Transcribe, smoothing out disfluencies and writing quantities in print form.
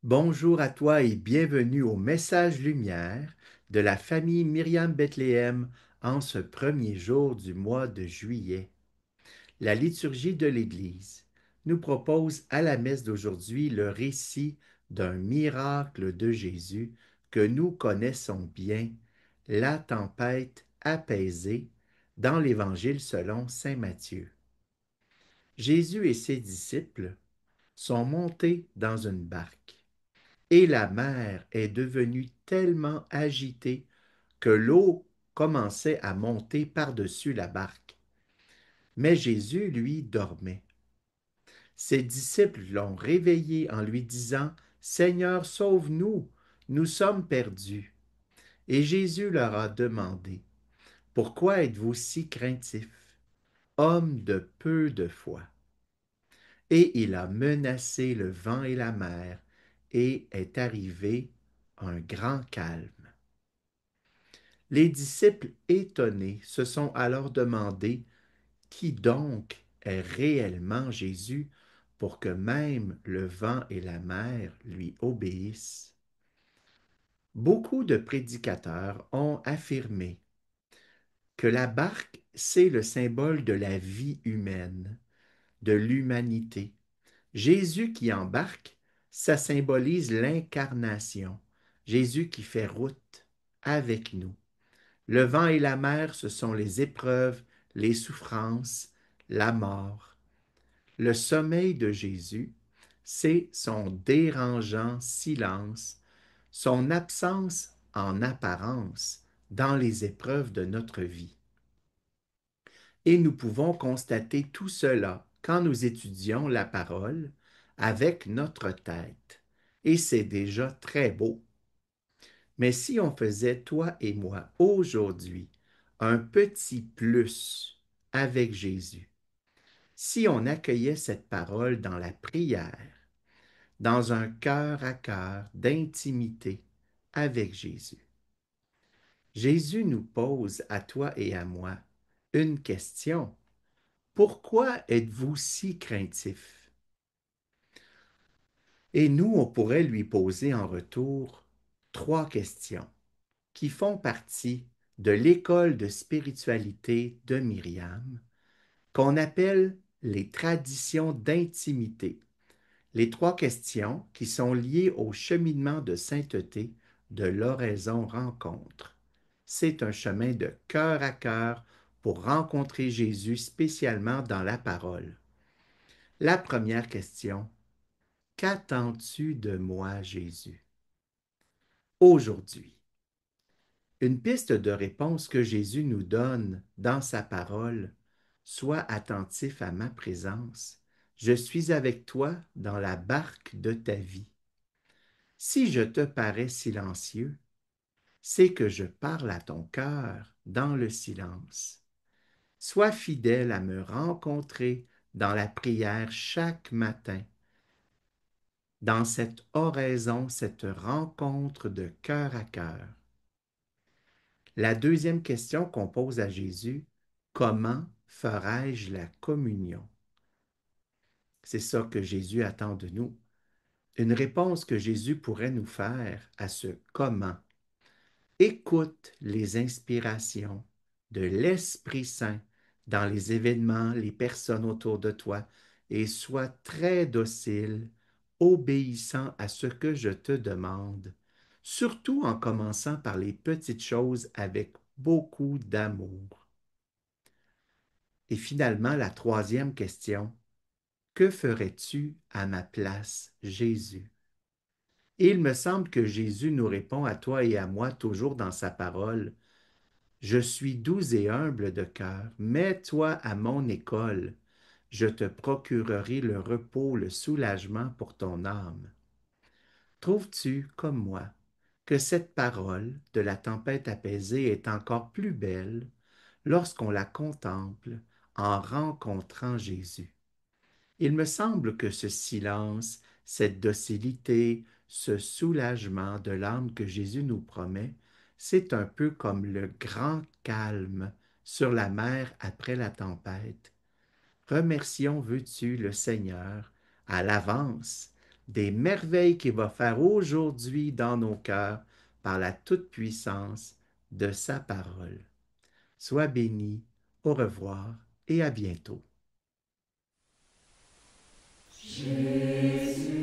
Bonjour à toi et bienvenue au Message Lumière de la famille Myriam Bethléem en ce premier jour du mois de juillet. La liturgie de l'Église nous propose à la messe d'aujourd'hui le récit d'un miracle de Jésus que nous connaissons bien, la tempête apaisée, dans l'Évangile selon saint Matthieu. Jésus et ses disciples sont montés dans une barque et la mer est devenue tellement agitée que l'eau commençait à monter par-dessus la barque. Mais Jésus, lui, dormait. Ses disciples l'ont réveillé en lui disant, Seigneur, sauve-nous, nous sommes perdus. Et Jésus leur a demandé, Pourquoi êtes-vous si craintifs, hommes de peu de foi? Et il a menacé le vent et la mer, et est arrivé un grand calme. Les disciples étonnés se sont alors demandé qui donc est réellement Jésus pour que même le vent et la mer lui obéissent. Beaucoup de prédicateurs ont affirmé que la barque, c'est le symbole de la vie humaine, de l'humanité. Jésus qui embarque, ça symbolise l'incarnation. Jésus qui fait route avec nous. Le vent et la mer, ce sont les épreuves, les souffrances, la mort. Le sommeil de Jésus, c'est son dérangeant silence, son absence en apparence dans les épreuves de notre vie. Et nous pouvons constater tout cela quand nous étudions la parole avec notre tête. Et c'est déjà très beau. Mais si on faisait, toi et moi, aujourd'hui, un petit plus avec Jésus, si on accueillait cette parole dans la prière, dans un cœur à cœur d'intimité avec Jésus, Jésus nous pose à toi et à moi une question. Pourquoi êtes-vous si craintifs? Et nous, on pourrait lui poser en retour trois questions qui font partie de l'école de spiritualité de Myriam, qu'on appelle les traditions d'intimité. Les trois questions qui sont liées au cheminement de sainteté de l'oraison rencontre. C'est un chemin de cœur à cœur pour rencontrer Jésus spécialement dans la parole. La première question, qu'attends-tu de moi, Jésus? Aujourd'hui, une piste de réponse que Jésus nous donne dans sa parole. Sois attentif à ma présence. Je suis avec toi dans la barque de ta vie. Si je te parais silencieux, c'est que je parle à ton cœur dans le silence. Sois fidèle à me rencontrer dans la prière chaque matin, dans cette oraison, cette rencontre de cœur à cœur. La deuxième question qu'on pose à Jésus, comment ferai-je la communion? C'est ça que Jésus attend de nous. Une réponse que Jésus pourrait nous faire à ce comment. Écoute les inspirations de l'Esprit Saint dans les événements, les personnes autour de toi et sois très docile, obéissant à ce que je te demande, surtout en commençant par les petites choses avec beaucoup d'amour. Et finalement, la troisième question, que ferais-tu à ma place, Jésus? Et il me semble que Jésus nous répond à toi et à moi toujours dans sa parole. Je suis doux et humble de cœur, mets-toi à mon école. Je te procurerai le repos, le soulagement pour ton âme. Trouves-tu, comme moi, que cette parole de la tempête apaisée est encore plus belle lorsqu'on la contemple en rencontrant Jésus? Il me semble que ce silence, cette docilité, ce soulagement de l'âme que Jésus nous promet, c'est un peu comme le grand calme sur la mer après la tempête. Remercions, veux-tu, le Seigneur à l'avance des merveilles qu'il va faire aujourd'hui dans nos cœurs par la toute-puissance de sa parole. Sois béni, au revoir et à bientôt. Jésus.